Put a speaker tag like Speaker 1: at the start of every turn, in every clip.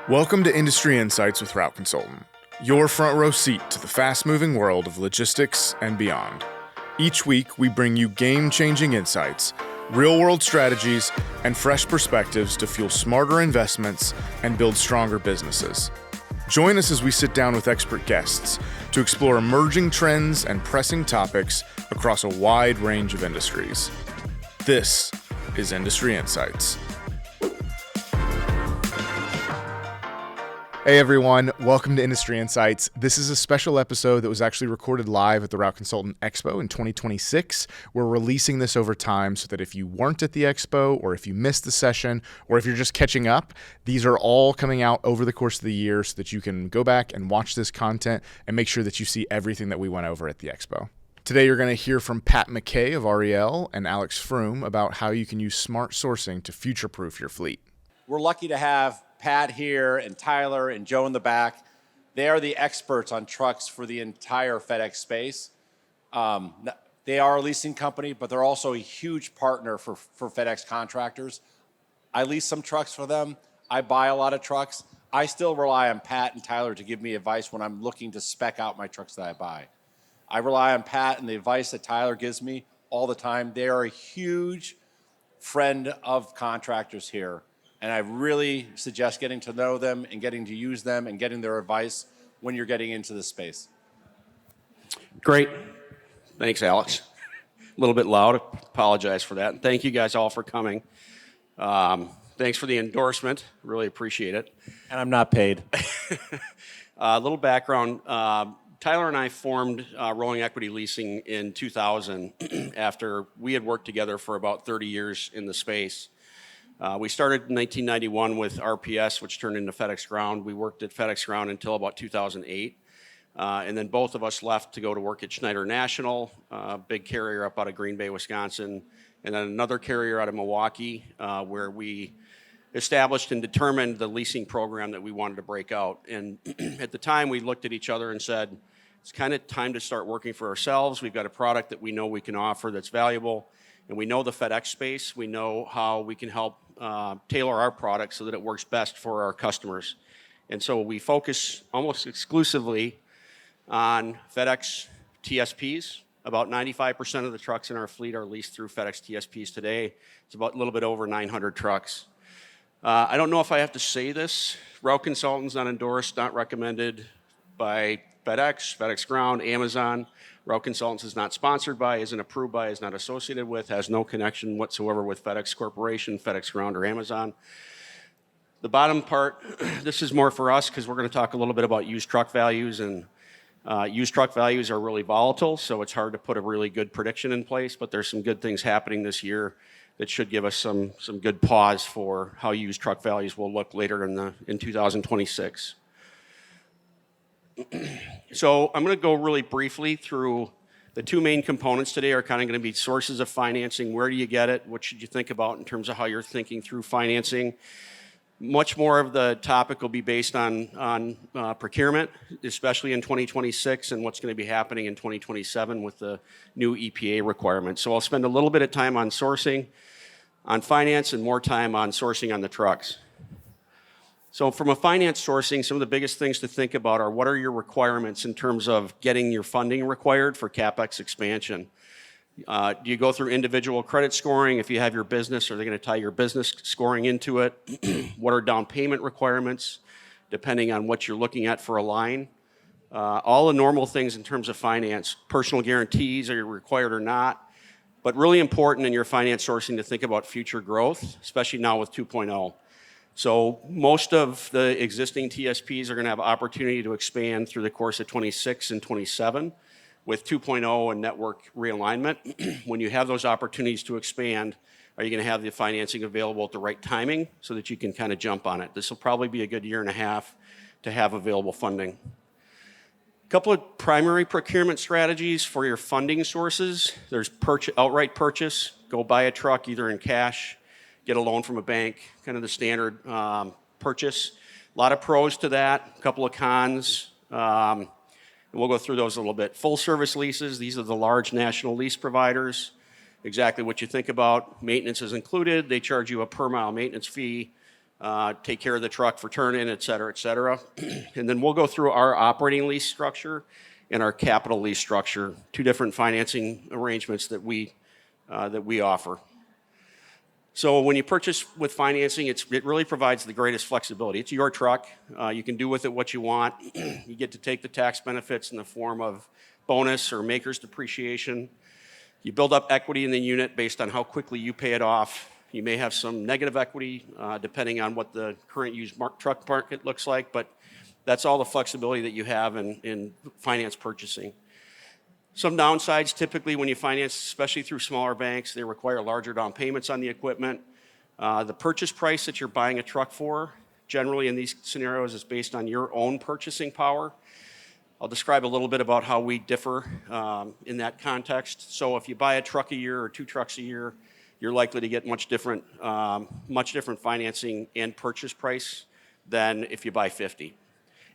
Speaker 1: Welcome to Industry Insights with Route Consultant, your front row seat to the fast-moving world of logistics and beyond. Each week, we bring you game-changing insights, real-world strategies, and fresh perspectives to fuel smarter investments and build stronger businesses. Join us as we sit down with expert guests to explore emerging trends and pressing topics across a wide range of industries. This is Industry Insights. Hey everyone, welcome to Industry Insights. This is a special episode that was actually recorded live at the Route Consultant Expo in 2026. We're releasing this over time so that if you weren't at the expo, or if you missed the session, or if you're just catching up, these are all coming out over the course of the year so that you can go back and watch this content and make sure that you see everything that we went over at the expo. Today you're going to hear from Pat McKay of REL and Alex Frum about how you can use smart sourcing to future-proof your fleet.
Speaker 2: We're lucky to have Pat here and Tyler and Joe in the back. They are the experts on trucks for the entire FedEx space. They are a leasing company, but they're also a huge partner for FedEx contractors. I lease some trucks for them. I buy a lot of trucks. I still rely on Pat and Tyler to give me advice when I'm looking to spec out my trucks that I buy. I rely on Pat and the advice that Tyler gives me all the time. They are a huge friend of contractors here. And I really suggest getting to know them and getting to use them and getting their advice when you're getting into this space.
Speaker 3: Great. Thanks, Alex. A little bit loud. Apologize for that. And thank you guys all for coming. Thanks for the endorsement. Really appreciate it.
Speaker 2: And I'm not paid.
Speaker 3: A little background. Tyler and I formed Rolling Equity Leasing in 2000 after we had worked together for about 30 years in the space. We started in 1991 with RPS, which turned into FedEx Ground. We worked at FedEx Ground until about 2008. And then both of us left to go to work at Schneider National, a big carrier up out of Green Bay, Wisconsin, and then another carrier out of Milwaukee, where we established and determined the leasing program that we wanted to break out. And at the time, we looked at each other and said, it's kind of time to start working for ourselves. We've got a product that we know we can offer that's valuable. And we know the FedEx space. We know how we can help tailor our product so that it works best for our customers. And so we focus almost exclusively on FedEx TSPs. About 95% of the trucks in our fleet are leased through FedEx TSPs today. It's about a little bit over 900 trucks. I don't know if I have to say this. Route Consultant's not endorsed, not recommended by FedEx, FedEx Ground, Amazon. Route Consultants is not sponsored by, isn't approved by, is not associated with, has no connection whatsoever with FedEx Corporation, FedEx Ground, or Amazon. The bottom part, this is more for us because we're going to talk a little bit about used truck values, and used truck values are really volatile, so it's hard to put a really good prediction in place, but there's some good things happening this year that should give us some good pause for how used truck values will look later in 2026. So I'm going to go really briefly through the two main components today are kind of going to be sources of financing. Where do you get it? What should you think about in terms of how you're thinking through financing? Much more of the topic will be based on procurement, especially in 2026 and what's going to be happening in 2027 with the new EPA requirements. So I'll spend a little bit of time on sourcing, on finance, and more time on sourcing on the trucks. So from a finance sourcing, some of the biggest things to think about are what are your requirements in terms of getting your funding required for CapEx expansion? Do you go through individual credit scoring? If you have your business, are they going to tie your business scoring into it? What are down payment requirements, depending on what you're looking at for a line? All the normal things in terms of finance. Personal guarantees, are you required or not? But really important in your finance sourcing to think about future growth, especially now with 2.0. So most of the existing TSPs are going to have opportunity to expand through the course of 26 and 27 with 2.0 and network realignment. When you have those opportunities to expand, are you going to have the financing available at the right timing so that you can kind of jump on it? This will probably be a good year and a half to have available funding. A couple of primary procurement strategies for your funding sources. There's outright purchase. Go buy a truck either in cash, get a loan from a bank, kind of the standard purchase. A lot of pros to that, a couple of cons. And we'll go through those a little bit. Full service leases, these are the large national lease providers. Exactly what you think about. Maintenance is included. They charge you a per mile maintenance fee. take care of the truck for turn-in, et cetera, et cetera. And then we'll go through our operating lease structure and our capital lease structure, two different financing arrangements that we offer. So when you purchase with financing, it really provides the greatest flexibility. It's your truck. You can do with it what you want. You get to take the tax benefits in the form of bonus or maker's depreciation. You build up equity in the unit based on how quickly you pay it off. You may have some negative equity depending on what the current used truck market looks like, but that's all the flexibility that you have in finance purchasing. Some downsides, typically when you finance, especially through smaller banks, they require larger down payments on the equipment. The purchase price that you're buying a truck for, generally in these scenarios, is based on your own purchasing power. I'll describe a little bit about how we differ in that context. So if you buy a truck a year or 2 trucks a year, you're likely to get much different financing and purchase price than if you buy 50.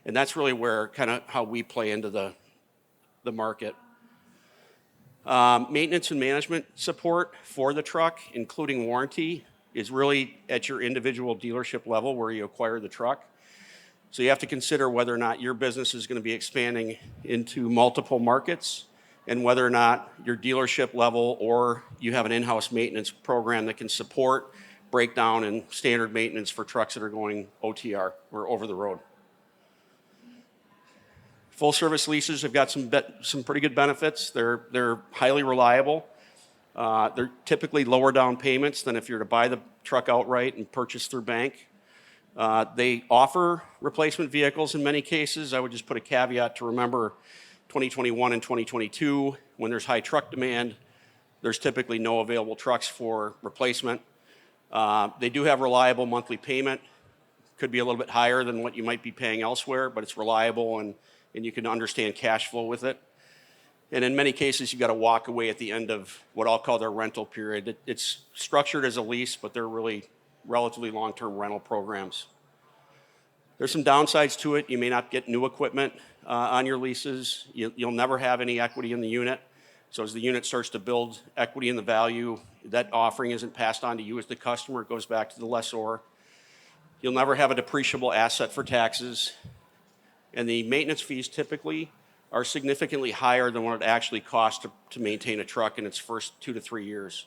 Speaker 3: And that's really where kind of how we play into the market. Maintenance and management support for the truck, including warranty, is really at your individual dealership level where you acquire the truck. So you have to consider whether or not your business is going to be expanding into multiple markets and whether or not your dealership level or you have an in-house maintenance program that can support breakdown and standard maintenance for trucks that are going OTR or over the road. Full service leases have got some pretty good benefits. They're highly reliable. They're typically lower down payments than if you're to buy the truck outright and purchase through bank. They offer replacement vehicles in many cases. I would just put a caveat to remember 2021 and 2022, when there's high truck demand, there's typically no available trucks for replacement. They do have reliable monthly payment. Could be a little bit higher than what you might be paying elsewhere, but it's reliable and you can understand cash flow with it. And in many cases, you got to walk away at the end of what I'll call their rental period. It's structured as a lease, but they're really relatively long-term rental programs. There's some downsides to it. You may not get new equipment on your leases. You'll never have any equity in the unit. So as the unit starts to build equity in the value, that offering isn't passed on to you as the customer. It goes back to the lessor. You'll never have a depreciable asset for taxes. And the maintenance fees typically are significantly higher than what it actually costs to maintain a truck in its first 2 to 3 years.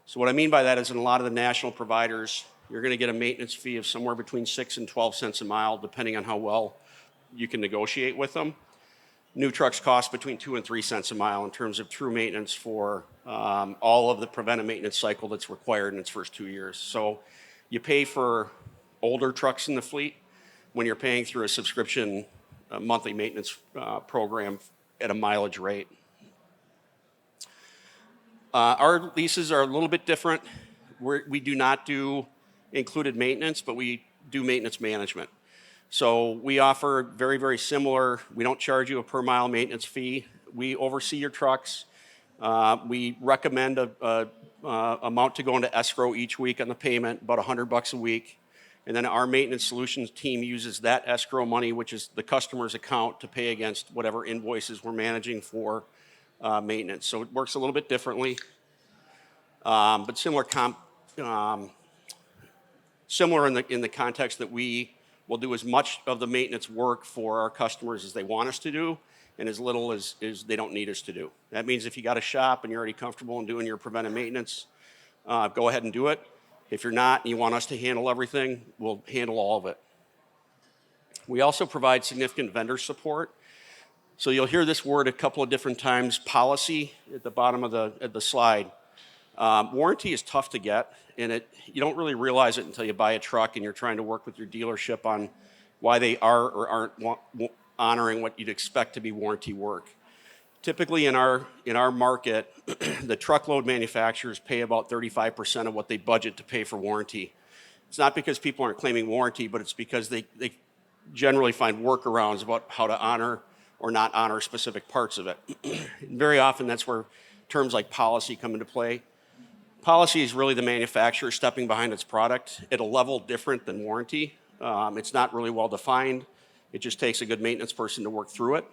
Speaker 3: So what I mean by that is in a lot of the national providers, you're going to get a maintenance fee of somewhere between 6 and 12 cents a mile, depending on how well you can negotiate with them. New trucks cost between 2 and 3 cents a mile in terms of true maintenance for all of the preventive maintenance cycle that's required in its first 2 years. So you pay for older trucks in the fleet when you're paying through a subscription monthly maintenance program at a mileage rate. Our leases are a little bit different. We do not do included maintenance, but we do maintenance management. So we offer very, very similar. We don't charge you a per mile maintenance fee. We oversee your trucks. We recommend a amount to go into escrow each week on the payment, about $100 a week. And then our maintenance solutions team uses that escrow money, which is the customer's account, to pay against whatever invoices we're managing for maintenance. So it works a little bit differently, but similar in the context that we will do as much of the maintenance work for our customers as they want us to do, and as little as they don't need us to do. That means if you got a shop and you're already comfortable in doing your preventive maintenance, go ahead and do it. If you're not and you want us to handle everything, we'll handle all of it. We also provide significant vendor support. So you'll hear this word a couple of different times, policy, at the bottom of the slide. Warranty is tough to get, and you don't really realize it until you buy a truck and you're trying to work with your dealership on why they are or aren't honoring what you'd expect to be warranty work. Typically in our market, the truckload manufacturers pay about 35% of what they budget to pay for warranty. It's not because people aren't claiming warranty, but it's because they generally find workarounds about how to honor or not honor specific parts of it. Very often that's where terms like policy come into play. Policy is really the manufacturer stepping behind its product at a level different than warranty. It's not really well defined. It just takes a good maintenance person to work through it.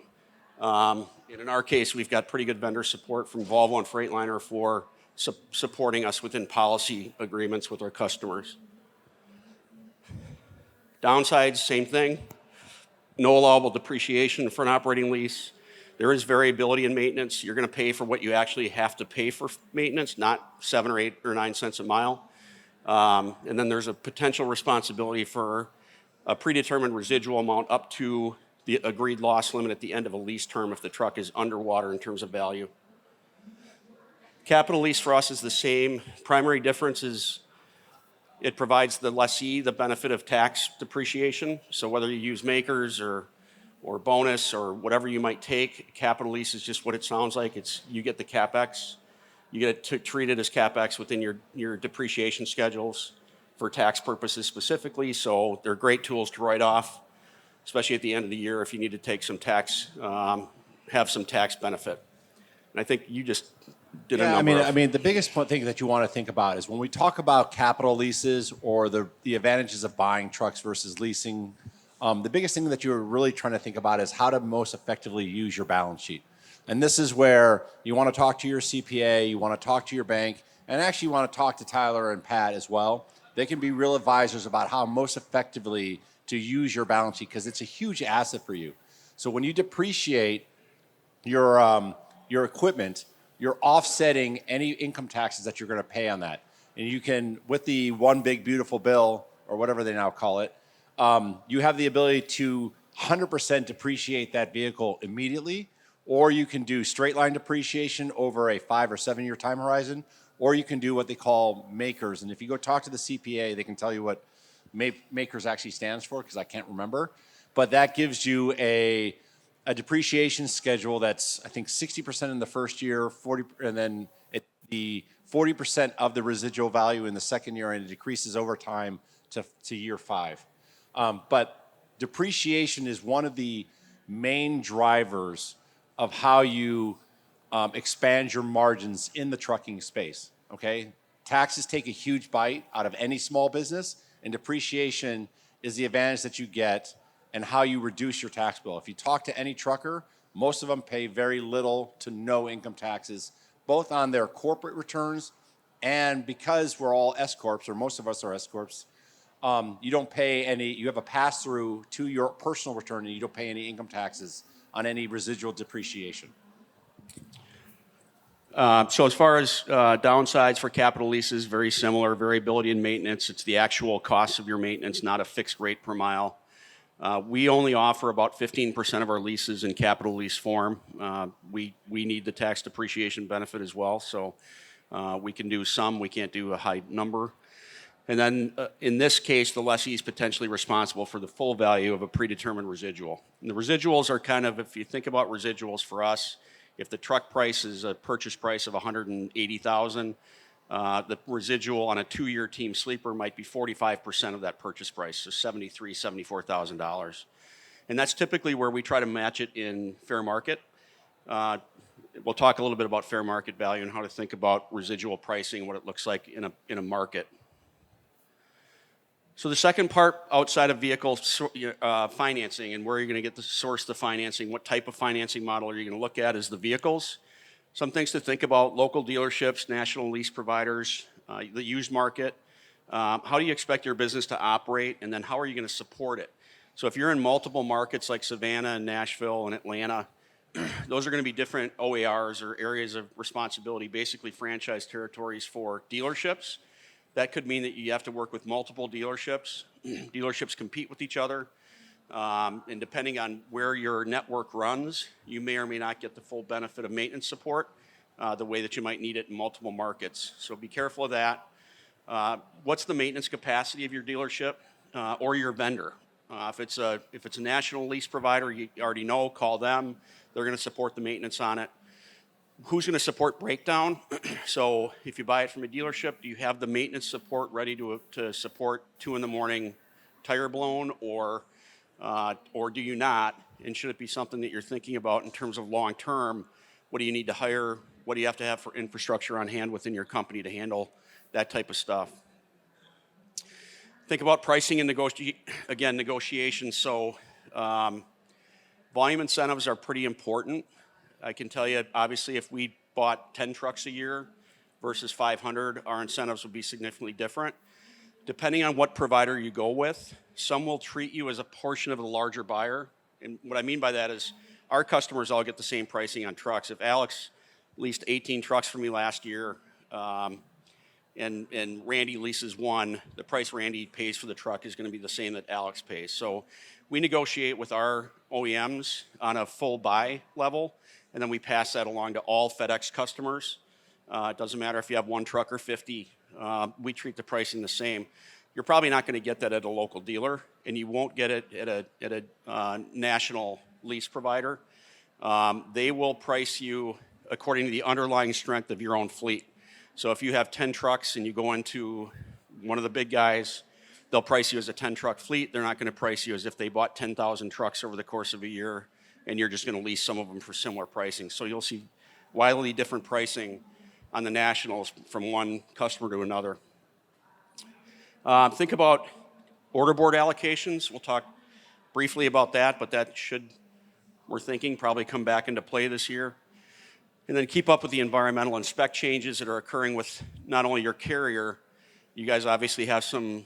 Speaker 3: And in our case, we've got pretty good vendor support from Volvo and Freightliner for supporting us within policy agreements with our customers. Downsides, same thing. No allowable depreciation for an operating lease. There is variability in maintenance. You're going to pay for what you actually have to pay for maintenance, not 7 or 8 or 9 cents a mile. And then there's a potential responsibility for a predetermined residual amount up to the agreed loss limit at the end of a lease term if the truck is underwater in terms of value. Capital lease for us is the same. Primary difference is it provides the lessee the benefit of tax depreciation. So whether you use makers or bonus or whatever you might take, capital lease is just what it sounds like. It's you get the CapEx. You get to treat it as CapEx within your depreciation schedules for tax purposes specifically. So they're great tools to write off, especially at the end of the year if you need to take some tax, have some tax benefit. And I think you just did a number.
Speaker 2: I mean, the biggest thing that you want to think about is when we talk about capital leases or the advantages of buying trucks versus leasing. The biggest thing that you're really trying to think about is how to most effectively use your balance sheet. And this is where you want to talk to your CPA, you want to talk to your bank, and actually you want to talk to Tyler and Pat as well. They can be real advisors about how most effectively to use your balance sheet because it's a huge asset for you. So when you depreciate your equipment, you're offsetting any income taxes that you're going to pay on that. And you can, with the one big beautiful bill, or whatever they now call it, you have the ability to 100% depreciate that vehicle immediately, or you can do straight line depreciation over a 5 or 7 year time horizon, or you can do what they call makers. And if you go talk to the CPA, they can tell you what makers actually stands for, because I can't remember. But that gives you a depreciation schedule that's, I think, 60% in the first year, 40, and then the 40% of the residual value in the second year, and it decreases over time to year 5. But depreciation is one of the main drivers of how you expand your margins in the trucking space, okay? Taxes take a huge bite out of any small business, and depreciation is the advantage that you get and how you reduce your tax bill. If you talk to any trucker, most of them pay very little to no income taxes, both on their corporate returns, and because we're all S-corps, or most of us are S-corps, you don't pay any, you have a pass-through to your personal return, and you don't pay any income taxes on any residual depreciation.
Speaker 3: So as far as downsides for capital leases, very similar, variability in maintenance. It's the actual cost of your maintenance, not a fixed rate per mile. We only offer about 15% of our leases in capital lease form. We need the tax depreciation benefit as well, so we can do some, we can't do a high number. And then in this case, the lessee is potentially responsible for the full value of a predetermined residual. And the residuals are kind of, if you think about residuals for us, if the truck price is a purchase price of $180,000, the residual on a 2-year team sleeper might be 45% of that purchase price, so $73,000, $74,000. And that's typically where we try to match it in fair market. We'll talk a little bit about fair market value and how to think about residual pricing, what it looks like in a market. So the second part, outside of vehicle financing and where you're going to get the source the financing, what type of financing model are you going to look at, is the vehicles. Some things to think about: local dealerships, national lease providers, the used market. How do you expect your business to operate, and then how are you going to support it? So if you're in multiple markets like Savannah and Nashville and Atlanta, those are going to be different OARs, or areas of responsibility, basically franchise territories for dealerships. That could mean that you have to work with multiple dealerships. Dealerships compete with each other. And depending on where your network runs, you may or may not get the full benefit of maintenance support the way that you might need it in multiple markets. So be careful of that. What's the maintenance capacity of your dealership or your vendor? If it's a national lease provider, you already know, call them. They're going to support the maintenance on it. Who's going to support breakdown? So if you buy it from a dealership, do you have the maintenance support ready to support 2 a.m. tire blown, or do you not? And should it be something that you're thinking about in terms of long term? What do you need to hire? What do you have to have for infrastructure on hand within your company to handle that type of stuff? Think about pricing and negotiation. So volume incentives are pretty important. I can tell you, obviously, if we bought 10 trucks a year versus 500, our incentives would be significantly different, depending on what provider you go with. some will treat you as a portion of the larger buyer. And what I mean by that is our customers all get the same pricing on trucks. If Alex leased 18 trucks for me last year, and Randy leases one, the price Randy pays for the truck is going to be the same that Alex pays. So we negotiate with our OEMs on a full buy level, and then we pass that along to all FedEx customers. It doesn't matter if you have one truck or 50. We treat the pricing the same. You're probably not going to get that at a local dealer, and you won't get it at a national lease provider. They will price you according to the underlying strength of your own fleet. So if you have 10 trucks and you go into one of the big guys, they'll price you as a 10-truck fleet. They're not going to price you as if they bought 10,000 trucks over the course of a year, and you're just going to lease some of them for similar pricing. So you'll see wildly different pricing on the nationals from one customer to another. Think about order board allocations. We'll talk briefly about that, but that should, we're thinking, probably come back into play this year. And then keep up with the environmental and spec changes that are occurring with not only your carrier. You guys obviously have some,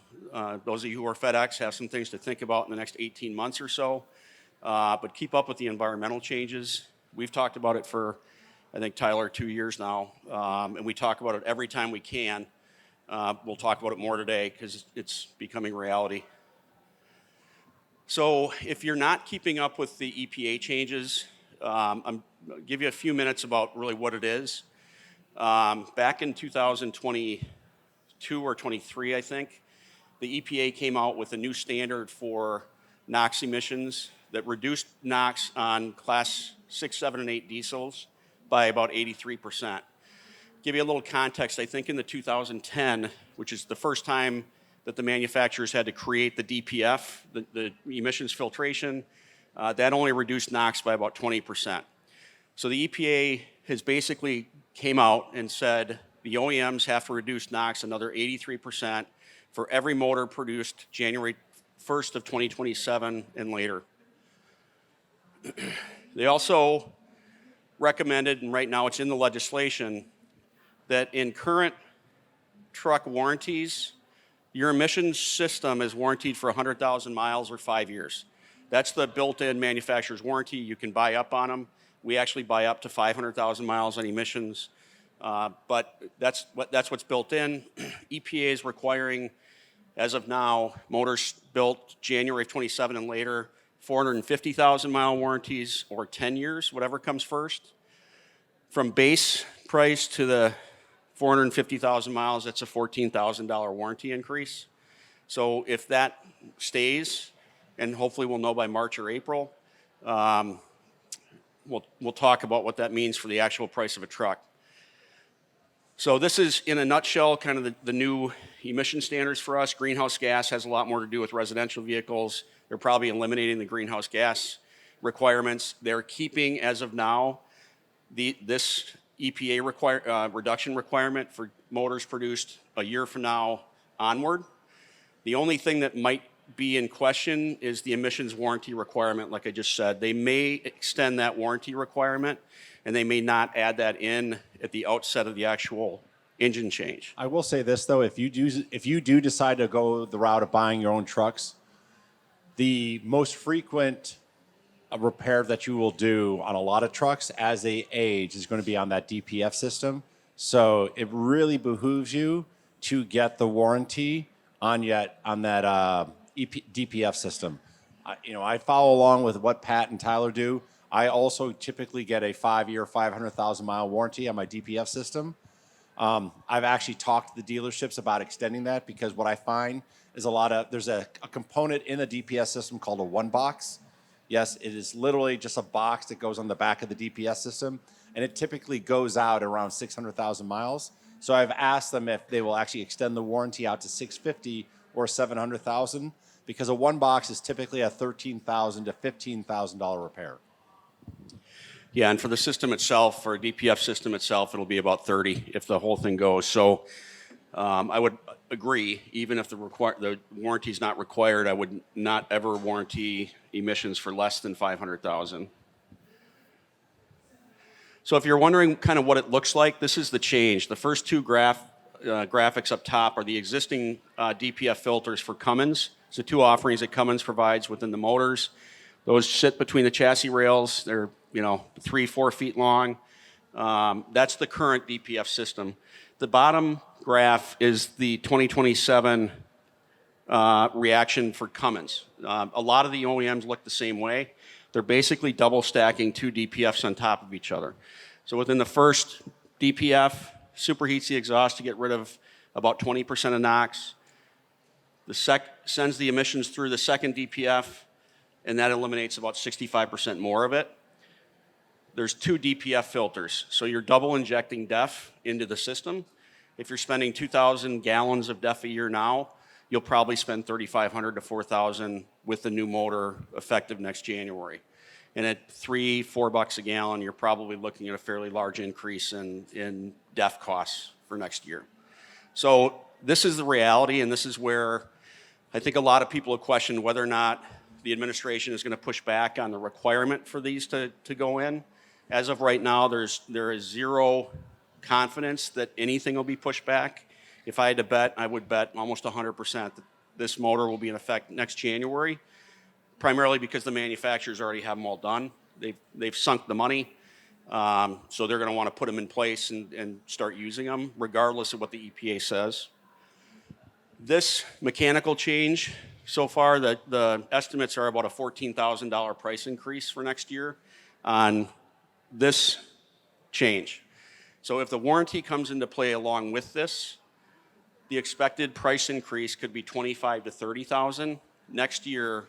Speaker 3: those of you who are FedEx have some things to think about in the next 18 months or so. But keep up with the environmental changes. We've talked about it for, I think, Tyler, 2 years now. And we talk about it every time we can. We'll talk about it more today because it's becoming reality. So if you're not keeping up with the EPA changes, I'll give you a few minutes about really what it is. Back in 2022 or 23, I think, the EPA came out with a new standard for NOx emissions that reduced NOx on class 6, 7, and 8 diesels by about 83%. Give you a little context, I think in the 2010, which is the first time that the manufacturers had to create the DPF, the emissions filtration, that only reduced NOx by about 20%. So the EPA has basically came out and said the OEMs have to reduce NOx another 83% for every motor produced January 1st of 2027 and later. They also recommended, and right now it's in the legislation, that in current truck warranties, your emissions system is warranted for 100,000 miles or 5 years. That's the built-in manufacturer's warranty. You can buy up on them. We actually buy up to 500,000 miles on emissions, but that's what's built in. EPA is requiring, as of now, motors built January of 27 and later, 450,000 mile warranties or 10 years, whatever comes first. From base price to the 450,000 miles, that's a $14,000 warranty increase. So if that stays, and hopefully we'll know by March or April, we'll talk about what that means for the actual price of a truck. So this is, in a nutshell, kind of the new emission standards for us. Greenhouse gas has a lot more to do with residential vehicles. They're probably eliminating the greenhouse gas requirements. They're keeping, as of now, this EPA reduction requirement for motors produced a year from now onward. The only thing that might be in question is the emissions warranty requirement, like I just said. They may extend that warranty requirement, and they may not add that in at the outset of the actual engine change.
Speaker 4: I will say this, though, if you do decide to go the route of buying your own trucks, the most frequent repair that you will do on a lot of trucks as they age is going to be on that DPF system. So it really behooves you to get the warranty on that DPF system. I follow along with what Pat and Tyler do. I also typically get a 5-year, 500,000 mile warranty on my DPF system. I've actually talked to the dealerships about extending that because what I find is there's a component in the DPS system called a one box. Yes, it is literally just a box that goes on the back of the DPS system, and it typically goes out around 600,000 miles. So I've asked them if they will actually extend the warranty out to 650 or 700,000 because a one box is typically a $13,000 to $15,000 repair.
Speaker 3: Yeah, and for the system itself, for a DPF system itself, it'll be about 30 if the whole thing goes. So I would agree, even if the warranty is not required, I would not ever warranty emissions for less than 500,000. So if you're wondering kind of what it looks like, this is the change. The first two graphics up top are the existing DPF filters for Cummins. It's the two offerings that Cummins provides within the motors. Those sit between the chassis rails. They're 3-4 feet long. That's the current DPF system. The bottom graph is the 2027 reaction for Cummins. A lot of the OEMs look the same way. They're basically double stacking two DPFs on top of each other. So within the first DPF, superheats the exhaust to get rid of about 20% of NOx. Sends the emissions through the second DPF, and that eliminates about 65% more of it. There's two DPF filters, so you're double injecting DEF into the system. If you're spending 2,000 gallons of DEF a year now, you'll probably spend 3,500 to 4,000 with the new motor effective next January. And at $3-4 a gallon, you're probably looking at a fairly large increase in DEF costs for next year. So this is the reality, and this is where I think a lot of people have questioned whether or not the administration is going to push back on the requirement for these to go in. As of right now, there is zero confidence that anything will be pushed back. If I had to bet, I would bet almost 100% that this motor will be in effect next January, primarily because the manufacturers already have them all done. They've sunk the money, so they're going to want to put them in place and start using them, regardless of what the EPA says. This mechanical change, so far, the estimates are about a $14,000 price increase for next year on this change. So if the warranty comes into play along with this, the expected price increase could be $25,000 to $30,000 next year,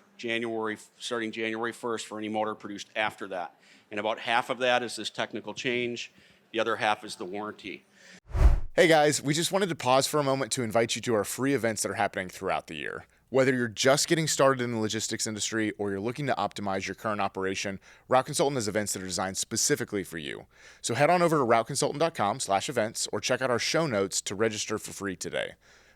Speaker 3: starting January 1st for any motor produced after that. And about half of that is this technical change. The other half is the warranty.
Speaker 1: Hey guys, we just wanted to pause for a moment to invite you to our free events that are happening throughout the year. Whether you're just getting started in the logistics industry or you're looking to optimize your current operation, Route Consultant has events that are designed specifically for you. So head on over to routeconsultant.com/events or check out our show notes to register for free today.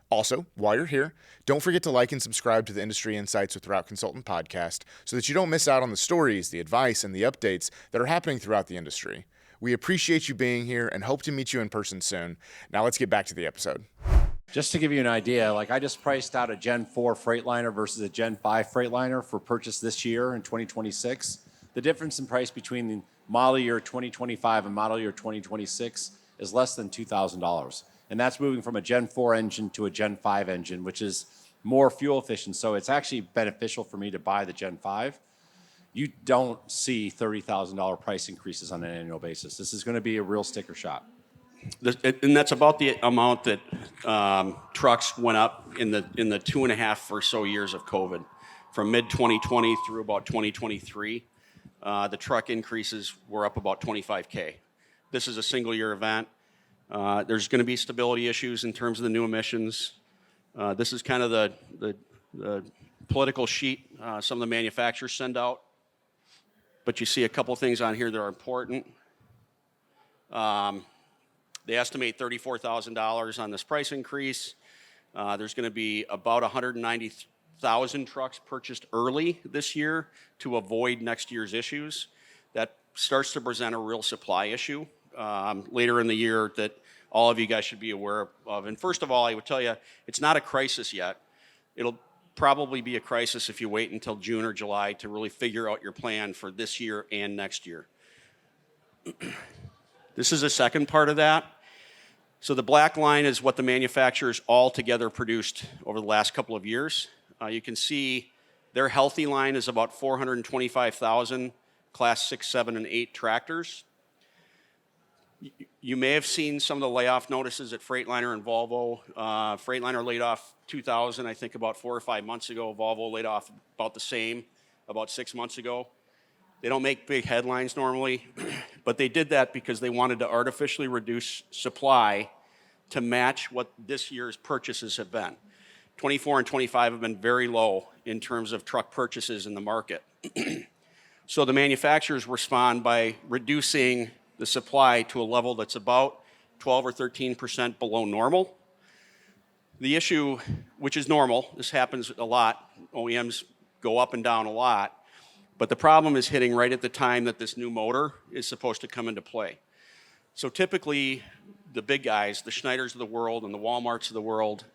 Speaker 1: Also, while you're here, don't forget to like and subscribe to the Industry Insights with Route Consultant podcast so that you don't miss out on the stories, the advice, and the updates that are happening throughout the industry. We appreciate you being here and hope to meet you in person soon. Now let's get back to the episode.
Speaker 4: Just to give you an idea, I just priced out a Gen 4 Freightliner versus a Gen 5 Freightliner for purchase this year in 2026. The difference in price between the model year 2025 and model year 2026 is less than $2,000. And that's moving from a Gen 4 engine to a Gen 5 engine, which is more fuel efficient. So it's actually beneficial for me to buy the Gen 5. You don't see $30,000 price increases on an annual basis. This is going to be a real sticker shock.
Speaker 3: And that's about the amount that trucks went up in the 2.5 or so years of COVID. From mid-2020 through about 2023, the truck increases were up about $25K. This is a single-year event. There's going to be stability issues in terms of the new emissions. This is kind of the political sheet some of the manufacturers send out. But you see a couple things on here that are important. They estimate $34,000 on this price increase. There's going to be about 190,000 trucks purchased early this year to avoid next year's issues. That starts to present a real supply issue later in the year that all of you guys should be aware of. And first of all, I would tell you, it's not a crisis yet. It'll probably be a crisis if you wait until June or July to really figure out your plan for this year and next year. This is the second part of that. So the black line is what the manufacturers all together produced over the last couple of years. You can see their healthy line is about 425,000 Class 6, 7, and 8 tractors. You may have seen some of the layoff notices at Freightliner and Volvo. Freightliner laid off 2,000, I think, about 4 or 5 months ago. Volvo laid off about the same about 6 months ago. They don't make big headlines normally, but they did that because they wanted to artificially reduce supply to match what this year's purchases have been. 24 and 25 have been very low in terms of truck purchases in the market. So the manufacturers respond by reducing the supply to a level that's about 12 or 13% below normal. The issue, which is normal, this happens a lot, OEMs go up and down a lot, but the problem is hitting right at the time that this new motor is supposed to come into play. So typically, the big guys, the Schneiders of the world and the Walmarts of the world,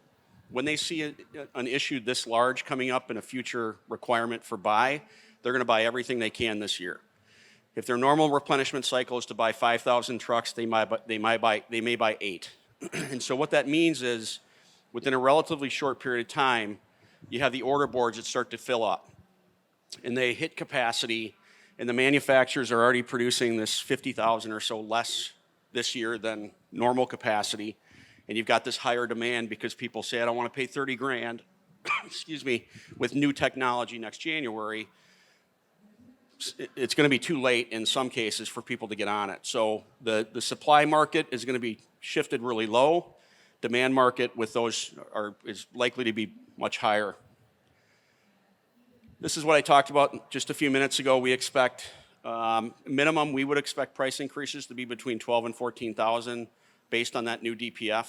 Speaker 3: when they see an issue this large coming up in a future requirement for buy, they're going to buy everything they can this year. If their normal replenishment cycle is to buy 5,000 trucks, they may buy 8. And so what that means is, within a relatively short period of time, you have the order boards that start to fill up, and they hit capacity, and the manufacturers are already producing this 50,000 or so less this year than normal capacity, and you've got this higher demand because people say, I don't want to pay 30 grand, excuse me, with new technology next January. It's going to be too late in some cases for people to get on it. So the supply market is going to be shifted really low. Demand market with those is likely to be much higher. This is what I talked about just a few minutes ago. We expect minimum. We would expect price increases to be between 12 and 14,000 based on that new DPF.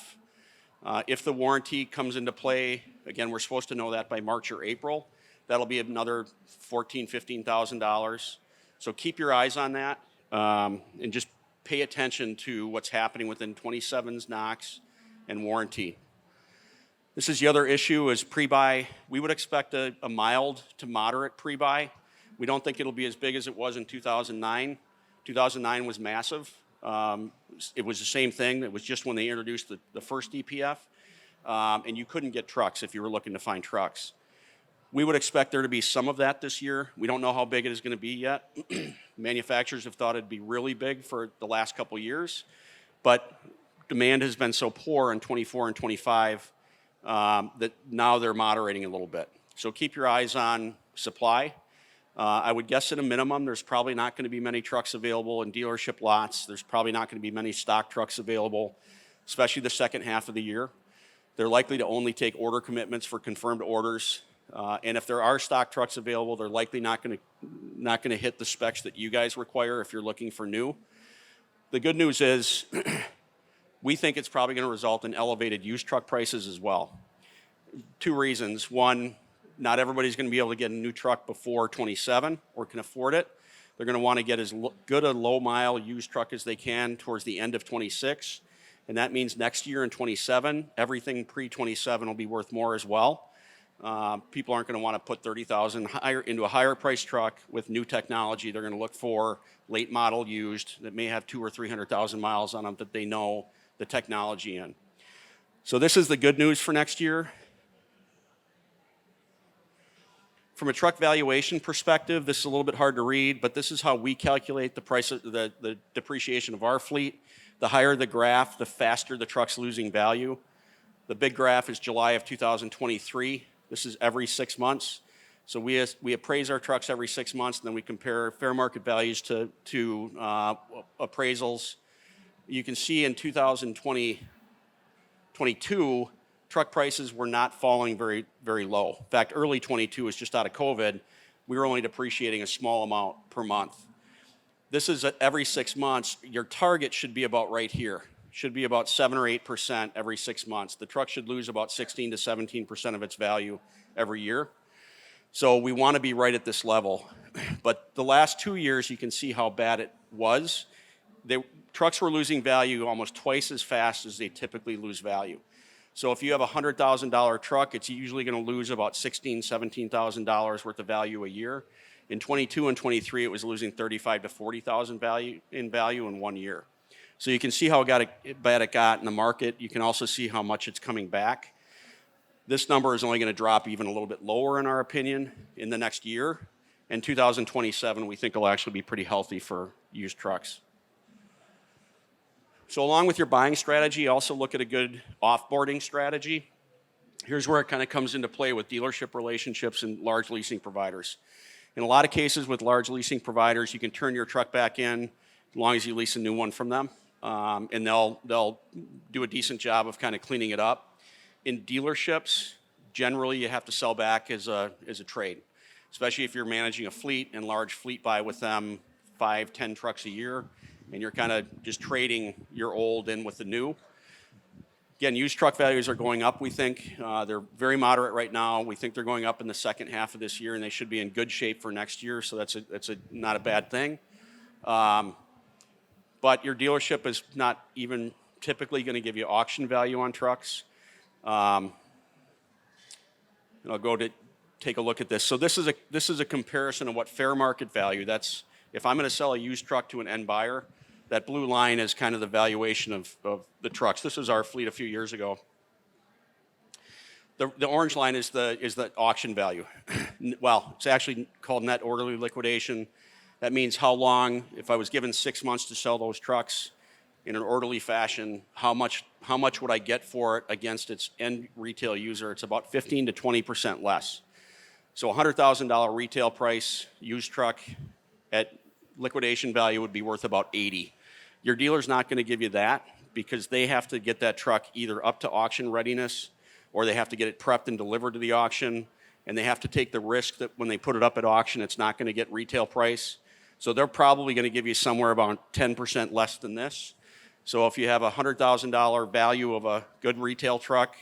Speaker 3: If the warranty comes into play, again, we're supposed to know that by March or April. That'll be another $14,000, $15,000. So keep your eyes on that and just pay attention to what's happening within 27's NOx and warranty. This is the other issue is pre-buy. We would expect a mild to moderate pre-buy. We don't think it'll be as big as it was in 2009. 2009 was massive. It was the same thing. It was just when they introduced the first DPF, and you couldn't get trucks if you were looking to find trucks. We would expect there to be some of that this year. We don't know how big it is going to be yet. Manufacturers have thought it'd be really big for the last couple years, but demand has been so poor in 24 and 25 that now they're moderating a little bit. So keep your eyes on supply. I would guess at a minimum, there's probably not going to be many trucks available in dealership lots. There's probably not going to be many stock trucks available, especially the second half of the year. They're likely to only take order commitments for confirmed orders. And if there are stock trucks available, they're likely not going to hit the specs that you guys require if you're looking for new. The good news is we think it's probably going to result in elevated used truck prices as well. 2 reasons. One, not everybody's going to be able to get a new truck before 27 or can afford it. They're going to want to get as good a low-mile used truck as they can towards the end of 26. And that means next year in 27, everything pre-27 will be worth more as well. People aren't going to want to put $30,000 into a higher price truck with new technology. They're going to look for late model used that may have 200,000 or 300,000 miles on them that they know the technology in. So this is the good news for next year. From a truck valuation perspective, this is a little bit hard to read, but this is how we calculate the price of the depreciation of our fleet. The higher the graph, the faster the truck's losing value. The big graph is July of 2023. This is every 6 months. So we appraise our trucks every 6 months, and then we compare fair market values to appraisals. You can see in 2022, truck prices were not falling very, very low. In fact, early 22 was just out of COVID. We were only depreciating a small amount per month. This is every 6 months. Your target should be about right here. Should be about 7 or 8% every 6 months. The truck should lose about 16 to 17% of its value every year. So we want to be right at this level. But the last 2 years, you can see how bad it was. Trucks were losing value almost twice as fast as they typically lose value. So if you have a $100,000 truck, it's usually going to lose about $16,000, $17,000 worth of value a year. In 22 and 23, it was losing $35,000 to $40,000 in value in 1 year. So you can see how bad it got in the market. You can also see how much it's coming back. This number is only going to drop even a little bit lower, in our opinion, in the next year. In 2027, we think will actually be pretty healthy for used trucks. So along with your buying strategy, also look at a good offboarding strategy. Here's where it kind of comes into play with dealership relationships and large leasing providers. In a lot of cases with large leasing providers, you can turn your truck back in as long as you lease a new one from them, and they'll do a decent job of kind of cleaning it up. In dealerships, generally you have to sell back as a trade, especially if you're managing a fleet and large fleet buy with them, 5, 10 trucks a year, and you're kind of just trading your old in with the new. Again, used truck values are going up, we think. They're very moderate right now. We think they're going up in the second half of this year, and they should be in good shape for next year, so that's not a bad thing. But your dealership is not even typically going to give you auction value on trucks. and I'll go to take a look at this. So this is a comparison of what fair market value. That's if I'm going to sell a used truck to an end buyer. That blue line is kind of the valuation of the trucks. This was our fleet a few years ago. The orange line is the auction value. Well, it's actually called net orderly liquidation. That means how long, if I was given 6 months to sell those trucks in an orderly fashion, how much would I get for it against its end retail user? It's about 15 to 20% less. So $100,000 retail price used truck at liquidation value would be worth about 80. Your dealer's not going to give you that because they have to get that truck either up to auction readiness or they have to get it prepped and delivered to the auction, and they have to take the risk that when they put it up at auction, it's not going to get retail price. So they're probably going to give you somewhere about 10% less than this. So if you have a $100,000 value of a good retail truck,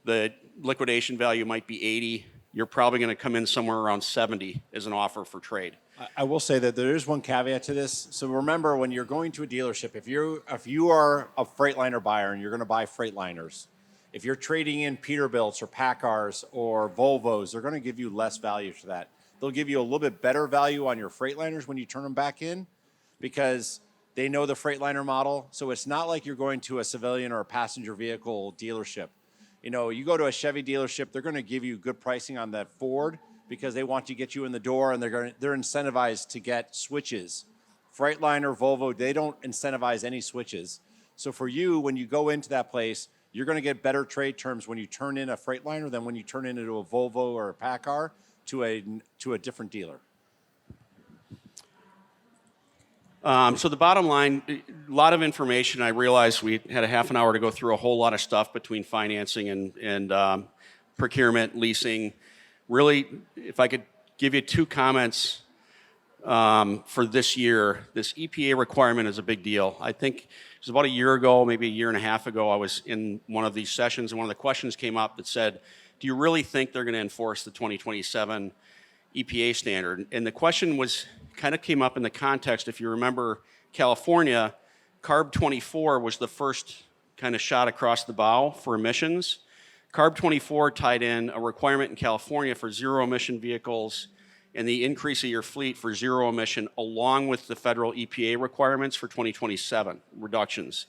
Speaker 3: the liquidation value might be 80. You're probably going to come in somewhere around 70 as an offer for trade.
Speaker 4: I will say that there is one caveat to this. So remember, when you're going to a dealership, if you are a Freightliner buyer and you're going to buy Freightliners, if you're trading in Peterbilts or Packars or Volvos, they're going to give you less value for that. They'll give you a little bit better value on your Freightliners when you turn them back in because they know the Freightliner model. So it's not like you're going to a civilian or a passenger vehicle dealership. You know, you go to a Chevy dealership, they're going to give you good pricing on that Ford because they want to get you in the door and they're incentivized to get switches. Freightliner, Volvo, they don't incentivize any switches. So for you, when you go into that place, you're going to get better trade terms when you turn in a Freightliner than when you turn into a Volvo or a Packard to a different dealer.
Speaker 3: So the bottom line, a lot of information. I realized we had a half an hour to go through a whole lot of stuff between financing and procurement, leasing. Really, if I could give you 2 comments for this year, this EPA requirement is a big deal. I think it was about a year ago, maybe a year and a half ago, I was in one of these sessions and one of the questions came up that said, do you really think they're going to enforce the 2027 EPA standard? And the question kind of came up in the context, if you remember, California, CARB 24 was the first kind of shot across the bow for emissions. CARB 24 tied in a requirement in California for zero emission vehicles and the increase of your fleet for zero emission along with the federal EPA requirements for 2027 reductions.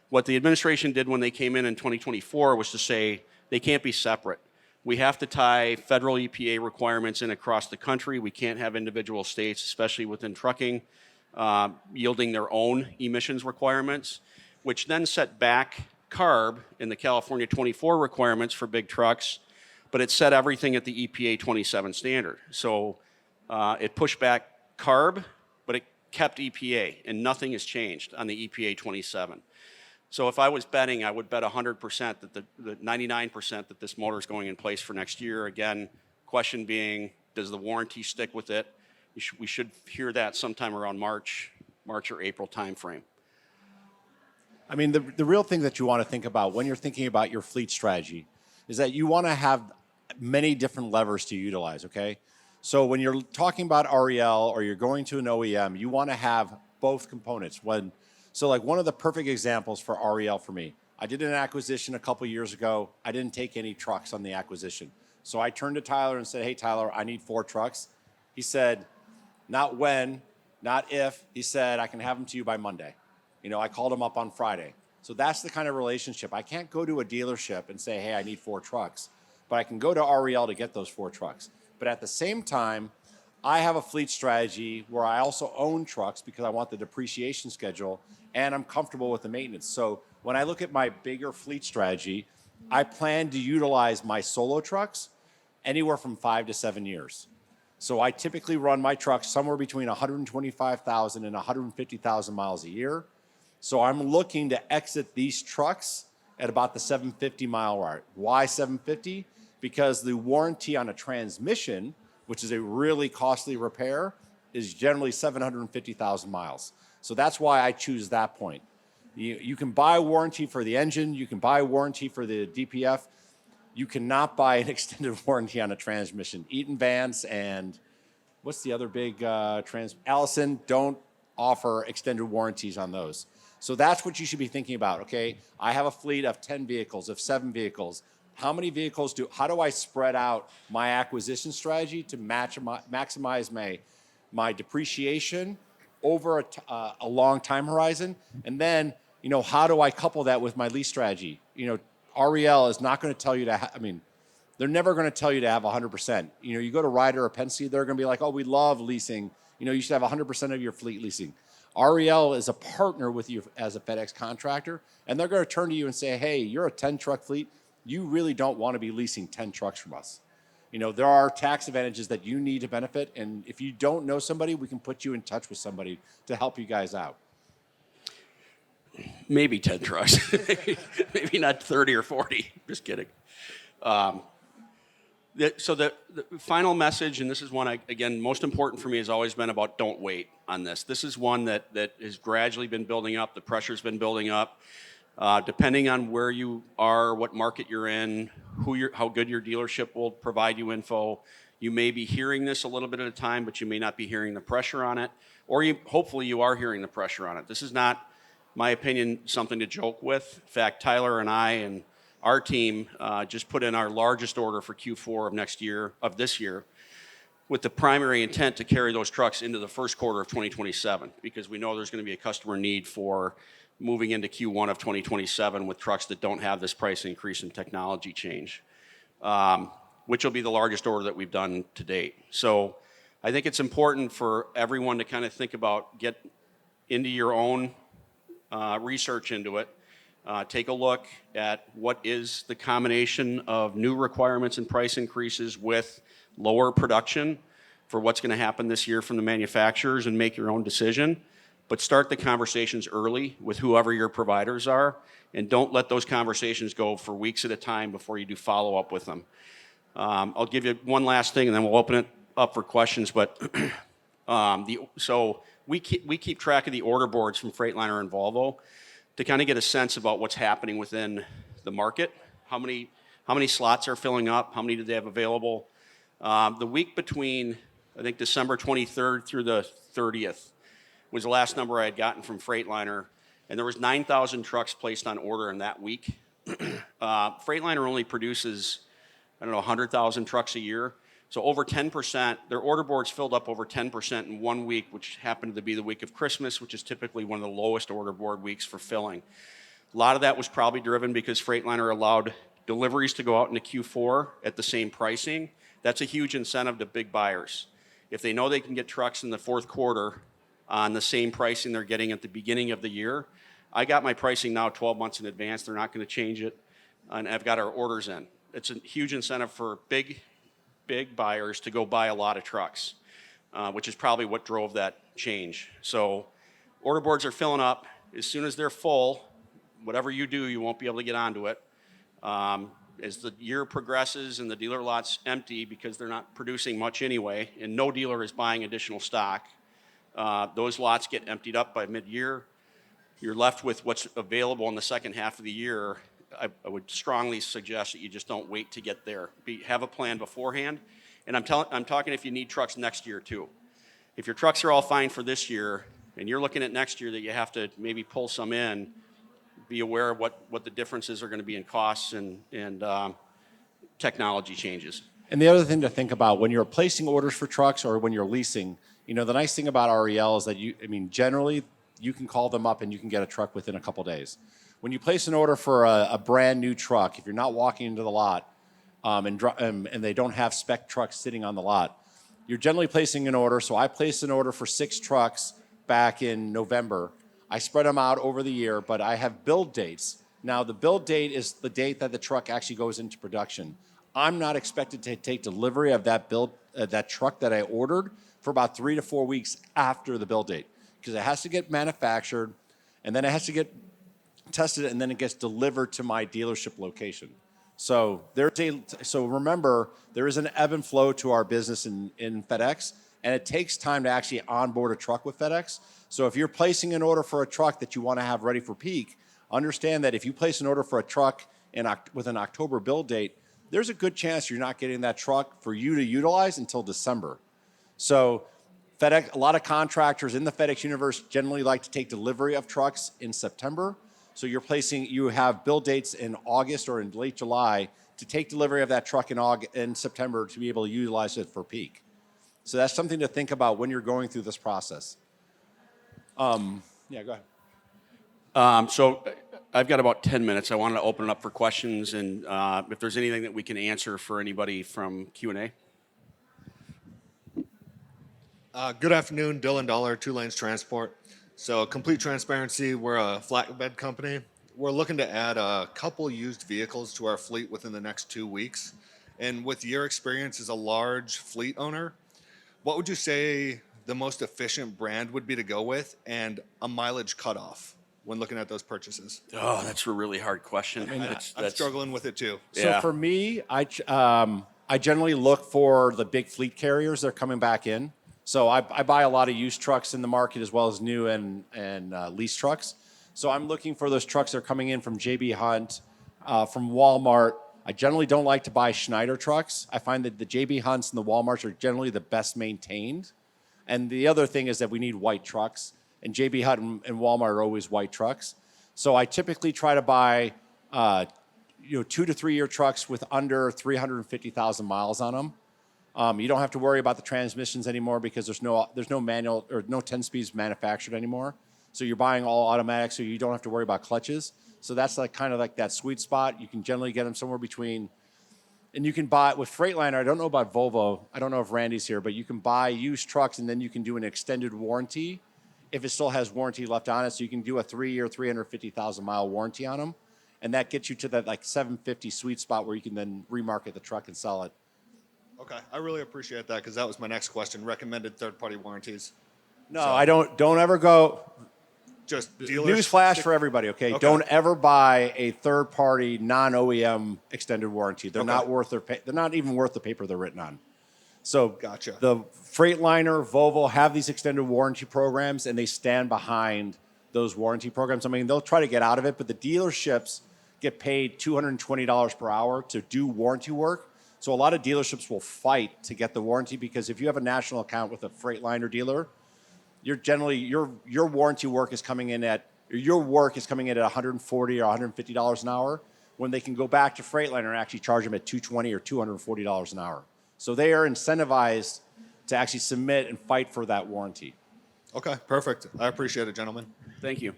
Speaker 3: What the administration did when they came in 2024 was to say they can't be separate. We have to tie federal EPA requirements in across the country. We can't have individual states, especially within trucking, yielding their own emissions requirements, which then set back CARB in the California 24 requirements for big trucks, but it set everything at the EPA 27 standard. So it pushed back CARB, but it kept EPA, and nothing has changed on the EPA 27. So if I was betting, I would bet 100% that the 99% that this motor is going in place for next year. Again, question being, does the warranty stick with it? We should hear that sometime around March or April timeframe.
Speaker 4: I mean, the real thing that you want to think about when you're thinking about your fleet strategy is that you want to have many different levers to utilize, okay? So when you're talking about REL or you're going to an OEM, you want to have both components. So like one of the perfect examples for REL for me, I did an acquisition a couple years ago. I didn't take any trucks on the acquisition. So I turned to Tyler and said, hey, Tyler, I need 4 trucks. He said, not when, not if. He said, I can have them to you by Monday. You know, I called him up on Friday. So that's the kind of relationship. I can't go to a dealership and say, hey, I need 4 trucks. But I can go to REL to get those 4 trucks. But at the same time, I have a fleet strategy where I also own trucks because I want the depreciation schedule and I'm comfortable with the maintenance. So when I look at my bigger fleet strategy, I plan to utilize my solo trucks anywhere from 5 to 7 years. So I typically run my trucks somewhere between 125,000 and 150,000 miles a year. So I'm looking to exit these trucks at about the 750 mile mark. Why 750? Because the warranty on a transmission, which is a really costly repair, is generally 750,000 miles. So that's why I choose that point. You can buy a warranty for the engine, you can buy a warranty for the DPF. You cannot buy an extended warranty on a transmission. Eaton Vance and what's the other big Allison don't offer extended warranties on those. So that's what you should be thinking about, okay? I have a fleet of 10 vehicles, of 7 vehicles. how many vehicles how do I spread out my acquisition strategy to maximize my depreciation over a long time horizon? And then, how do I couple that with my lease strategy? REL is not going to tell you to, they're never going to tell you to have 100%. You go to Ryder or Penske, they're going to be like, oh, we love leasing. You should have 100% of your fleet leasing. REL is a partner with you as a FedEx contractor, and they're going to turn to you and say, hey, you're a 10 truck fleet. You really don't want to be leasing 10 trucks from us. There are tax advantages that you need to benefit. And if you don't know somebody, we can put you in touch with somebody to help you guys out.
Speaker 3: Maybe 10 trucks, maybe not 30 or 40. Just kidding. So the final message, and this is one, again, most important for me has always been about don't wait on this. This is one that has gradually been building up. The pressure's been building up. Depending on where you are, what market you're in, how good your dealership will provide you info, you may be hearing this a little bit at a time, but you may not be hearing the pressure on it, or hopefully you are hearing the pressure on it. This is not, my opinion, something to joke with. In fact, Tyler and I and our team just put in our largest order for Q4 of this year, with the primary intent to carry those trucks into the first quarter of 2027, because we know there's going to be a customer need for moving into Q1 of 2027 with trucks that don't have this price increase and technology change, which will be the largest order that we've done to date. So I think it's important for everyone to kind of think about, get into your own research into it. Take a look at what is the combination of new requirements and price increases with lower production for what's going to happen this year from the manufacturers, and make your own decision. But start the conversations early with whoever your providers are, and don't let those conversations go for weeks at a time before you do follow up with them. I'll give you one last thing, and then we'll open it up for questions. But so we keep track of the order boards from Freightliner and Volvo to kind of get a sense about what's happening within the market. How many slots are filling up? How many do they have available? The week between, I think, December 23rd through the 30th was the last number I had gotten from Freightliner, and there was 9,000 trucks placed on order in that week. Freightliner only produces, 100,000 trucks a year. So over 10%, their order boards filled up over 10% in 1 week, which happened to be the week of Christmas, which is typically one of the lowest order board weeks for filling. A lot of that was probably driven because Freightliner allowed deliveries to go out into Q4 at the same pricing. That's a huge incentive to big buyers. If they know they can get trucks in the fourth quarter on the same pricing they're getting at the beginning of the year, I got my pricing now 12 months in advance. They're not going to change it, and I've got our orders in. It's a huge incentive for big buyers to go buy a lot of trucks, which is probably what drove that change. So order boards are filling up. As soon as they're full, whatever you do, you won't be able to get onto it. As the year progresses and the dealer lot's empty because they're not producing much anyway, and no dealer is buying additional stock, those lots get emptied up by mid-year. You're left with what's available in the second half of the year. I would strongly suggest that you just don't wait to get there. Have a plan beforehand. And I'm talking if you need trucks next year too. If your trucks are all fine for this year and you're looking at next year that you have to maybe pull some in, be aware of what the differences are going to be in costs and technology changes.
Speaker 4: And the other thing to think about when you're placing orders for trucks or when you're leasing, the nice thing about REL is that generally you can call them up and you can get a truck within a couple days. When you place an order for a brand new truck, if you're not walking into the lot and they don't have spec trucks sitting on the lot, you're generally placing an order. So I placed an order for 6 trucks back in November. I spread them out over the year, but I have build dates. Now, the build date is the date that the truck actually goes into production. I'm not expected to take delivery of that truck that I ordered for about 3 to 4 weeks after the build date, because it has to get manufactured, and then it has to get tested, and then it gets delivered to my dealership location. So remember, there is an ebb and flow to our business in FedEx, and it takes time to actually onboard a truck with FedEx. So if you're placing an order for a truck that you want to have ready for peak, understand that if you place an order for a truck with an October build date, there's a good chance you're not getting that truck for you to utilize until December. So FedEx, a lot of contractors in the FedEx universe generally like to take delivery of trucks in September. So you have build dates in August or in late July to take delivery of that truck in September to be able to utilize it for peak. So that's something to think about when you're going through this process. Yeah, go ahead.
Speaker 3: So I've got about 10 minutes. I wanted to open it up for questions, and if there's anything that we can answer for anybody from Q&A.
Speaker 5: Good afternoon, Dylan Dollar, Two Lanes Transport. So complete transparency, we're a flatbed company. We're looking to add a couple used vehicles to our fleet within the next 2 weeks. And with your experience as a large fleet owner, what would you say the most efficient brand would be to go with and a mileage cutoff when looking at those purchases?
Speaker 3: Oh, that's a really hard question.
Speaker 5: I'm struggling with it too.
Speaker 3: Yeah.
Speaker 4: So for me, I generally look for the big fleet carriers that are coming back in. So I buy a lot of used trucks in the market as well as new and lease trucks. So I'm looking for those trucks that are coming in from JB Hunt, from Walmart. I generally don't like to buy Schneider trucks. I find that the JB Hunts and the Walmarts are generally the best maintained. And the other thing is that we need white trucks. And JB Hunt and Walmart are always white trucks. So I typically try to buy 2 to 3 year trucks with under 350,000 miles on them. You don't have to worry about the transmissions anymore because there's no manual or no 10 speeds manufactured anymore. So you're buying all automatic, so you don't have to worry about clutches. So that's like kind of like that sweet spot. You can generally get them somewhere between, and you can buy with Freightliner. I don't know about Volvo. I don't know if Randy's here, but you can buy used trucks and then you can do an extended warranty if it still has warranty left on it. So you can do a 3-year, 350,000 mile warranty on them, and that gets you to that like 750 sweet spot where you can then remarket the truck and sell it.
Speaker 5: Okay, I really appreciate that because that was my next question. Recommended third-party warranties.
Speaker 4: No, I don't ever go.
Speaker 5: Just dealers.
Speaker 4: Newsflash for everybody, okay? Don't ever buy a third-party non-OEM extended warranty. They're not worth they're not even worth the paper they're written on. So
Speaker 5: Gotcha.
Speaker 4: The Freightliner, Volvo have these extended warranty programs, and they stand behind those warranty programs. I mean, they'll try to get out of it, but the dealerships get paid $220 per hour to do warranty work. So a lot of dealerships will fight to get the warranty because if you have a national account with a Freightliner dealer, you're generally your warranty work is coming in at $140 or $150 an hour when they can go back to Freightliner and actually charge them at $220 or $240 an hour. So they are incentivized to actually submit and fight for that warranty.
Speaker 5: Okay, perfect. I appreciate it, gentlemen.
Speaker 3: Thank you.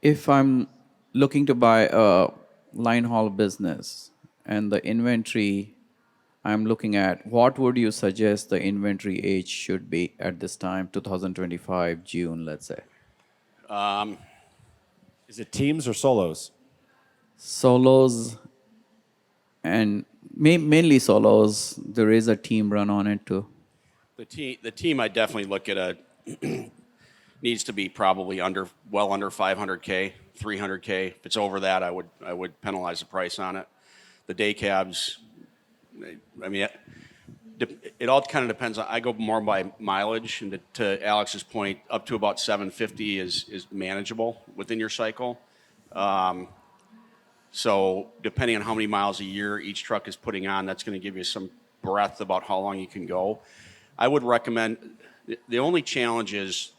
Speaker 6: If I'm looking to buy a line haul business and the inventory I'm looking at, what would you suggest the inventory age should be at this time, 2025, June, let's say?
Speaker 4: Is it teams or solos?
Speaker 6: Solos and mainly solos. There is a team run on it too.
Speaker 3: The team I definitely look at needs to be probably well under 500K, 300K. If it's over that, I would penalize the price on it. The day cabs, I mean, it all kind of depends on. I go more by mileage, and to Alex's point, up to about 750 is manageable within your cycle. So depending on how many miles a year each truck is putting on, that's going to give you some breadth about how long you can go. I would recommend. The only challenge is,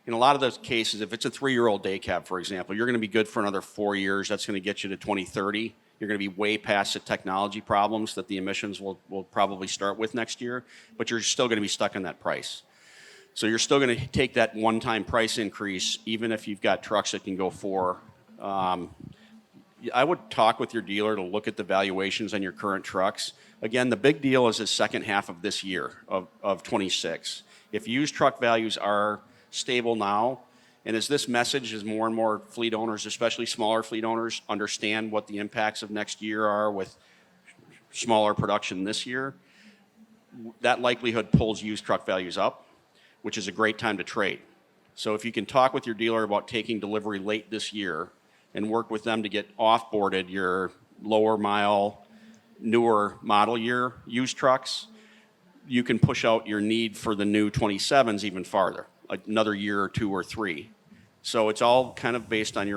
Speaker 3: in a lot of those cases, if it's a 3-year-old day cab, for example, you're going to be good for another 4 years. That's going to get you to 2030. You're going to be way past the technology problems that the emissions will probably start with next year, but you're still going to be stuck in that price. So you're still going to take that one-time price increase, even if you've got trucks that can go 4. I would talk with your dealer to look at the valuations on your current trucks. Again, the big deal is the second half of this year, of 26. If used truck values are stable now, and as this message, as more and more fleet owners, especially smaller fleet owners, understand what the impacts of next year are with smaller production this year, that likelihood pulls used truck values up, which is a great time to trade. So if you can talk with your dealer about taking delivery late this year and work with them to get offboarded your lower mile, newer model year used trucks, you can push out your need for the new 27s even farther, another year or 2 or 3. So it's all kind of based on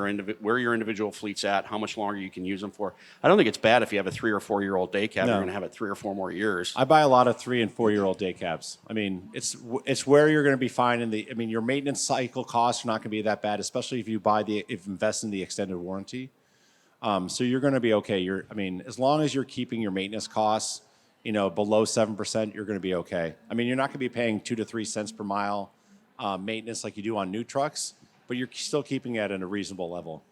Speaker 3: where your individual fleet's at, how much longer you can use them for. I don't think it's bad if you have a 3 or 4 year old day cab.
Speaker 4: No.
Speaker 3: You're going to have it 3 or 4 more years.
Speaker 4: I buy a lot of 3 and 4 year old day cabs. I mean, it's where you're going to be fine your maintenance cycle costs are not going to be that bad, especially if you invest in the extended warranty. So you're going to be okay. As long as you're keeping your maintenance costs, below 7%, you're going to be okay. I mean, you're not going to be paying 2 to 3 cents per mile maintenance like you do on new trucks, but you're still keeping it at a reasonable level.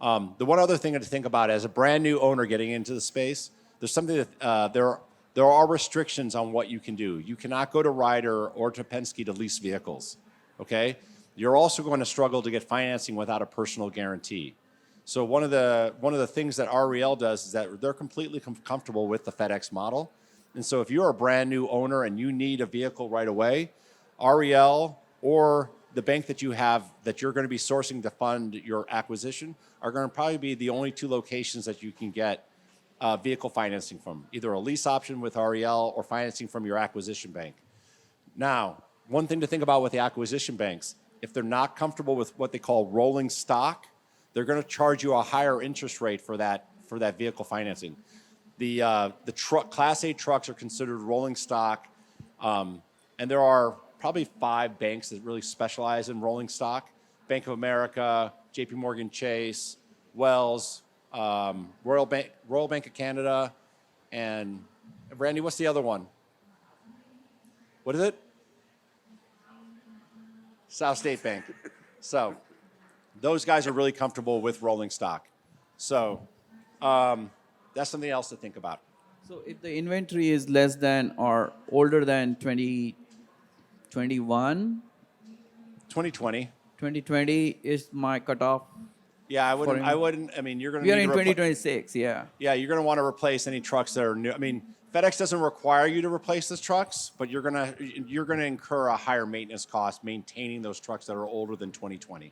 Speaker 4: The one other thing to think about as a brand new owner getting into the space, there's something that there are restrictions on what you can do. You cannot go to Ryder or to Penske to lease vehicles. Okay, you're also going to struggle to get financing without a personal guarantee. So one of the things that REL does is that they're completely comfortable with the FedEx model. And so if you're a brand new owner and you need a vehicle right away, REL or the bank that you have that you're going to be sourcing to fund your acquisition are going to probably be the only 2 locations that you can get vehicle financing from, either a lease option with REL or financing from your acquisition bank. Now, one thing to think about with the acquisition banks, if they're not comfortable with what they call rolling stock, they're going to charge you a higher interest rate for that vehicle financing. The Class A trucks are considered rolling stock, and there are probably 5 banks that really specialize in rolling stock: Bank of America, J.P. Morgan Chase, Wells, Royal Bank of Canada, and Randy, what's the other one? What is it? South State Bank. So those guys are really comfortable with rolling stock. So that's something else to think about.
Speaker 6: So if the inventory is less than or older than 2021, 2020 is my cutoff.
Speaker 4: Yeah, I wouldn't. I mean, you're going to.
Speaker 6: We are in 2026. Yeah.
Speaker 4: Yeah, you're going to want to replace any trucks that are new. I mean, FedEx doesn't require you to replace those trucks, but you're going to incur a higher maintenance cost maintaining those trucks that are older than 2020.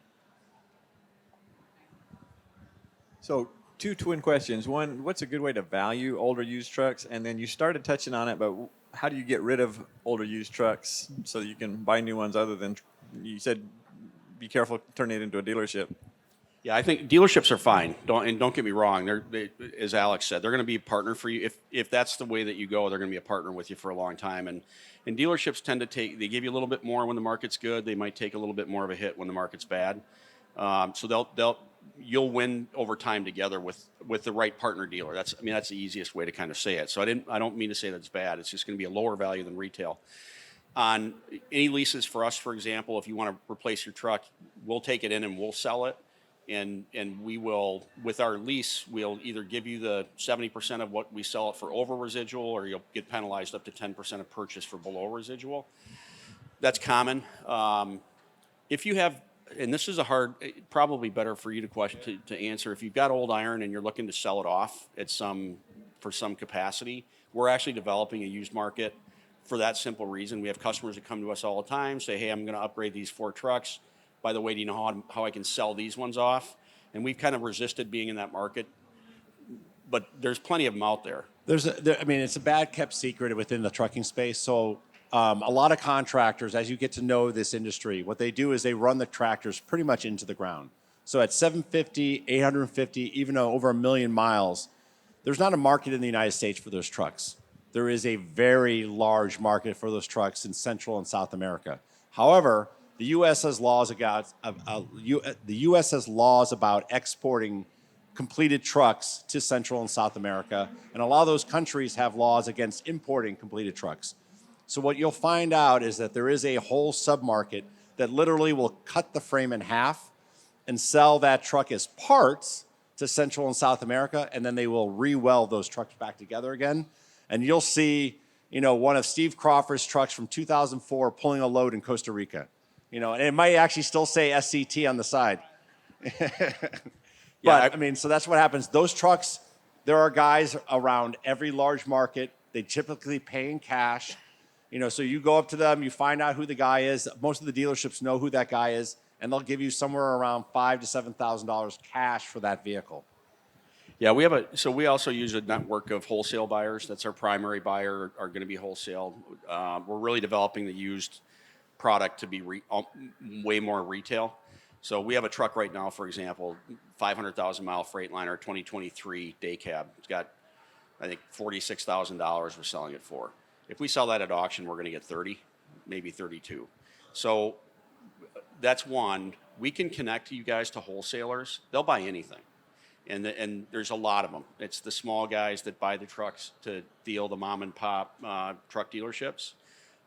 Speaker 7: So 2 twin questions. One, what's a good way to value older used trucks? And then you started touching on it, but how do you get rid of older used trucks so that you can buy new ones other than, you said, be careful turning it into a dealership?
Speaker 3: Yeah, I think dealerships are fine. Don't get me wrong. As Alex said, they're going to be a partner for you. If that's the way that you go, they're going to be a partner with you for a long time. And dealerships tend to they give you a little bit more when the market's good. They might take a little bit more of a hit when the market's bad. So you'll win over time together with the right partner dealer. That's the easiest way to kind of say it. So I don't mean to say that's bad. It's just going to be a lower value than retail. On any leases for us, for example, if you want to replace your truck, we'll take it in and we'll sell it. And we will, with our lease, we'll either give you the 70% of what we sell it for over residual, or you'll get penalized up to 10% of purchase for below residual. That's common. If you have, and this is probably better for you to answer. If you've got old iron and you're looking to sell it off for some capacity, we're actually developing a used market for that simple reason. We have customers that come to us all the time, say, hey, I'm going to upgrade these 4 trucks. By the way, do you know how I can sell these ones off? And we've kind of resisted being in that market, but there's plenty of them out there.
Speaker 4: It's a bad kept secret within the trucking space. So a lot of contractors, as you get to know this industry, what they do is they run the tractors pretty much into the ground. So at 750, 850, even over 1 million miles, there's not a market in the United States for those trucks. There is a very large market for those trucks in Central and South America. However, the U.S. has laws about exporting completed trucks to Central and South America, and a lot of those countries have laws against importing completed trucks. So what you'll find out is that there is a whole submarket that literally will cut the frame in half and sell that truck as parts to Central and South America, and then they will re-weld those trucks back together again. And you'll see, one of Steve Crawford's trucks from 2004 pulling a load in Costa Rica. And it might actually still say SCT on the side. So that's what happens. Those trucks, there are guys around every large market. They typically pay in cash. So you go up to them, you find out who the guy is. Most of the dealerships know who that guy is, and they'll give you somewhere around $5,000 to $7,000 cash for that vehicle.
Speaker 3: Yeah, we also use a network of wholesale buyers. That's our primary buyer, are going to be wholesale. We're really developing the used product to be way more retail. So we have a truck right now, for example, 500,000 mile Freightliner 2023 day cab. It's got, I think, $46,000 we're selling it for. If we sell that at auction, we're going to get 30, maybe 32. So that's one. We can connect you guys to wholesalers. They'll buy anything. And there's a lot of them. It's the small guys that buy the trucks to deal the mom and pop truck dealerships.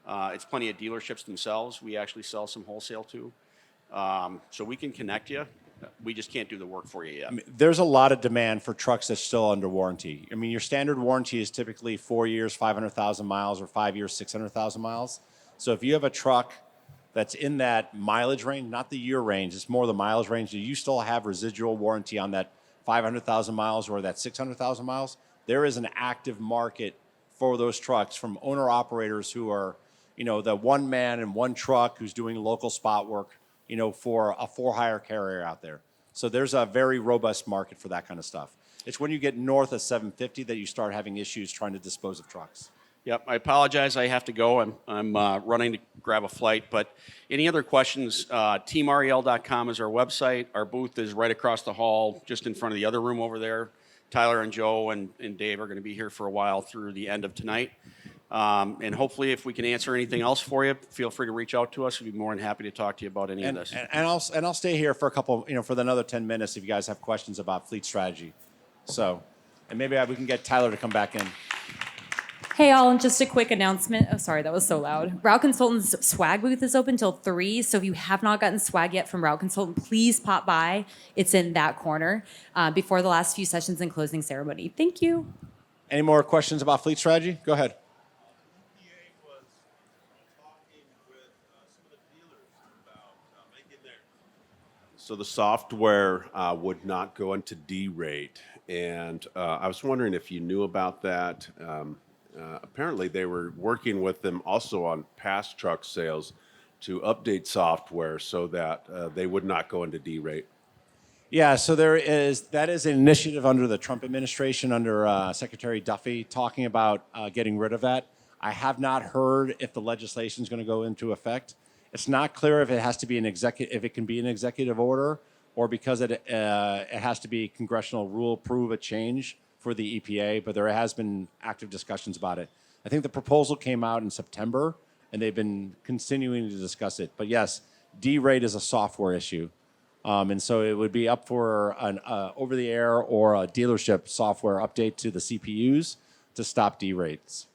Speaker 3: It's plenty of dealerships themselves. We actually sell some wholesale too. So we can connect you. We just can't do the work for you yet.
Speaker 4: I mean, there's a lot of demand for trucks that's still under warranty. I mean, your standard warranty is typically 4 years, 500,000 miles, or 5 years, 600,000 miles. So if you have a truck that's in that mileage range, not the year range, it's more the mileage range, do you still have residual warranty on that 500,000 miles or that 600,000 miles? There is an active market for those trucks from owner-operators who are, the one man and one truck who's doing local spot work, for a for-hire carrier out there. So there's a very robust market for that kind of stuff. It's when you get north of 750 that you start having issues trying to dispose of trucks.
Speaker 3: Yep, I apologize. I have to go. I'm running to grab a flight. But any other questions? TeamREL.com is our website. Our booth is right across the hall, just in front of the other room over there. Tyler and Joe and Dave are going to be here for a while through the end of tonight. And hopefully, if we can answer anything else for you, feel free to reach out to us. We'd be more than happy to talk to you about any of this.
Speaker 4: And I'll stay here for a couple, for another 10 minutes if you guys have questions about fleet strategy. So, and maybe we can get Tyler to come back in.
Speaker 8: Hey, all, and just a quick announcement. Oh, sorry, that was so loud. Route Consultant's swag booth is open till 3, so if you have not gotten swag yet from Route Consultant, please pop by. It's in that corner before the last few sessions and closing ceremony. Thank you.
Speaker 4: Any more questions about fleet strategy? Go ahead.
Speaker 9: So the software would not go into Derate, and I was wondering if you knew about that. Apparently, they were working with them also on past truck sales to update software so that they would not go into Derate.
Speaker 4: Yeah, so that is an initiative under the Trump administration, under Secretary Duffy, talking about getting rid of that. I have not heard if the legislation is going to go into effect. It's not clear if it has to be if it can be an executive order, or because it has to be congressional rule approve a change for the EPA. But there has been active discussions about it. I think the proposal came out in September, and they've been continuing to discuss it. But yes, Derate is a software issue, and so it would be up for an over-the-air or a dealership software update to the CPUs to stop derates.